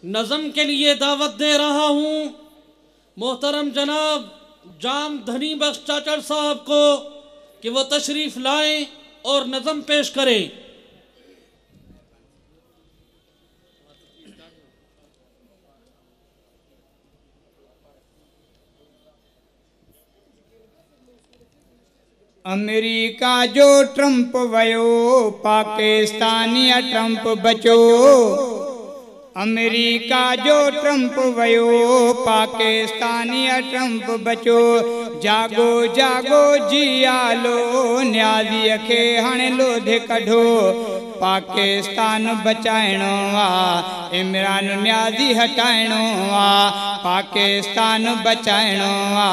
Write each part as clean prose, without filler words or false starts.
नज़म के लिए दावत दे रहा हूँ मोहतरम जनाब जाम धनी बख्श चाचड़ साहब को कि वो तशरीफ़ लाएं और नज़म पेश करें। अमेरिका जो ट्रंप वयो पाकिस्तानी ट्रंप बचो। अमेरिका जो ट्रंप वयो पाकिस्तानी ट्रंप बचो। जागो जागो जियालो न्याज़ीअ खे हाणे लोधे कढो। पाकिस्तान बचाइणो आ इमरान न्याज़ी हटाइणो आ। पाकिस्तान बचाइणो आ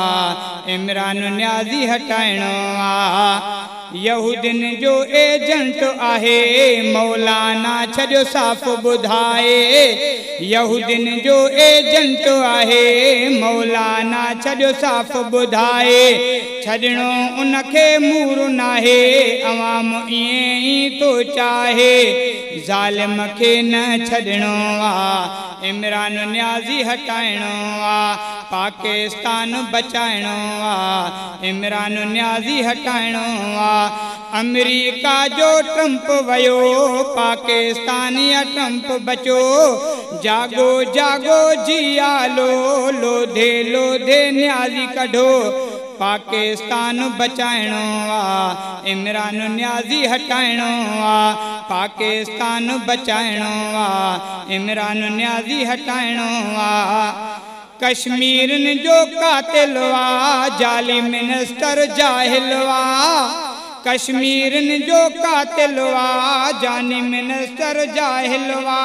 इमरान न्याज़ी हटाइणो आ। यहूदिन जो एजेंट आहे मौलाना छॾियो साफ़ ॿुधाए। यहूदिन जो एजेंट आहे मौलाना छॾियो साफ़ ॿुधाए। छॾिणो उनखे मूर नाहे अवाम ईअं ई थो चाहे। ज़ालिम खे न छॾिणो आ इमरान न्याज़ी हटाइणो आ। पाकिस्तान बचाइणो आ इमरान न्याज़ी हटाइणो आ। अमेरिका जो ट्रंप वयो पाकिस्तानी ट्रंप बचो। जागो जागो जियालो लोधे लोधे न्याज़ी कढो। पाकिस्तान बचाइणो आ इमरान न्याज़ी हटाइणो आ। पाकिस्तान बचाइणो आ इमरान न्याज़ी हटाइणो आ। कश्मीरन जो कातिल वा जाली मिनिस्टर जाहिल वा। कश्मीरन जो कातिल वा जानी मिनिस्टर जाहिल वा।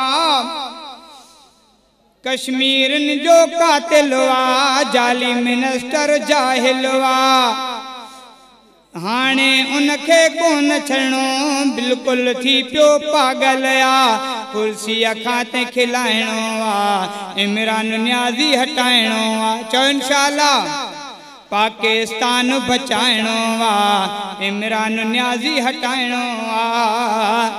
कश्मीरन जो कातिल वा जाली मिनिस्टर जाहिल वा। हाणे उनखे कोन छॾिणो बिल्कुलु थी पियो पागल आ। कुर्सीअ खां ते खिलाइणो आ इमरान न्याज़ी हटाइणो आ। चओ इंशाअल्लाह पाकिस्तान बचाइणो आ इमरान न्याज़ी हटाइणो आ।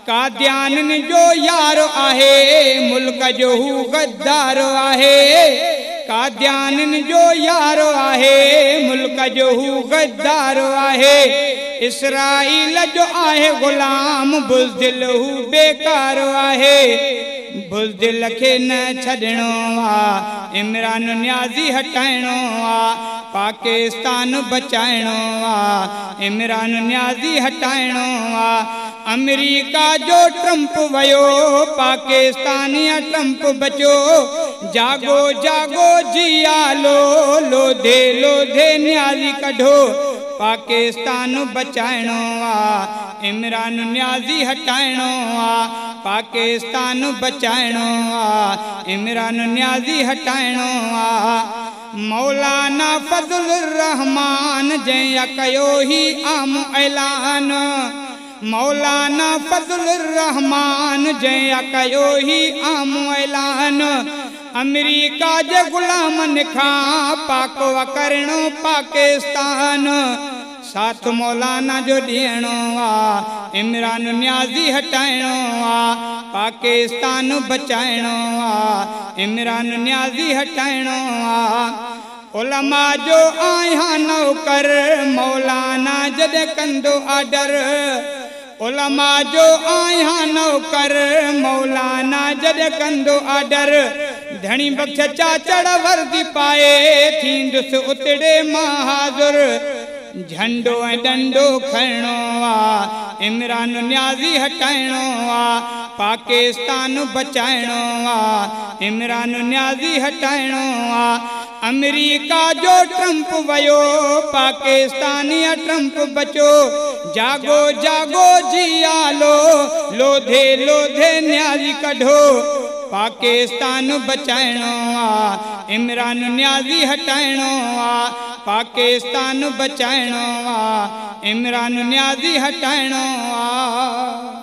कादियानन जो यार आहे मुल्क जो हू गद्दार आहे। कादियानन जो यार आहे मुल्क जो हू गद्दार आहे। इसराइल जो आहे गुलाम बुज़दिल हू बेकार आहे। बुज़दिल खे न छॾिणो आ इमरान न्याज़ी हटाइणो आ। पाकिस्तान बचाइणो आ इमरान न्याज़ी हटाइणो आ। अमेरिका जो ट्रंप वयो पाकिस्तानी ट्रंप बचो। जागो जागो जियालो लोधे लोधे न्याज़ी कढो। पाकिस्तान बचाइणो आ इमरान न्याज़ी हटाइणो आ। पाकिस्तान बचाइणो आ इमरान न्याज़ी हटाइणो आ। मौलाना फज़लुर रहमान जंहिं कयो ही आम ऐलान। मौलाना फज़लुर रहमान जंहिं कयो ही आम ऐलान। अमेरिका जे गुलामन खां पाक करणो पाकिस्तान। साथ मौलाना जो ॾियणो आ इमरान न्याज़ी हटाइणो आ। पाकिस्तान बचाइणो आ इमरान न्याज़ी हटाइणो आ। उलमा जो आया नौकर मौलाना जॾहिं कंदो आडर। उलमा जो आया नौकर मौलाना जॾहिं कंदो आडर। धनी बख्श चाचड़ वर्दी पाए थींदुसि उतड़े मां हाज़ुर। झंडो ऐं डंडो खणणो आ इमरान न्याज़ी हटाइणो आ। पाकिस्तान बचाइणो आ इमरान न्याज़ी हटाइणो आ। अमेरिका जो ट्रंप वयो पाकिस्तानी ट्रंप बचो। जागो जागो जियालो लोधे लोधे न्याज़ी कढो। पाकिस्तान बचाइणो आ इमरान न्याज़ी हटाइणो आ। पाकिस्तान बचाइणो आ इमरान न्याज़ी हटाइणो आ।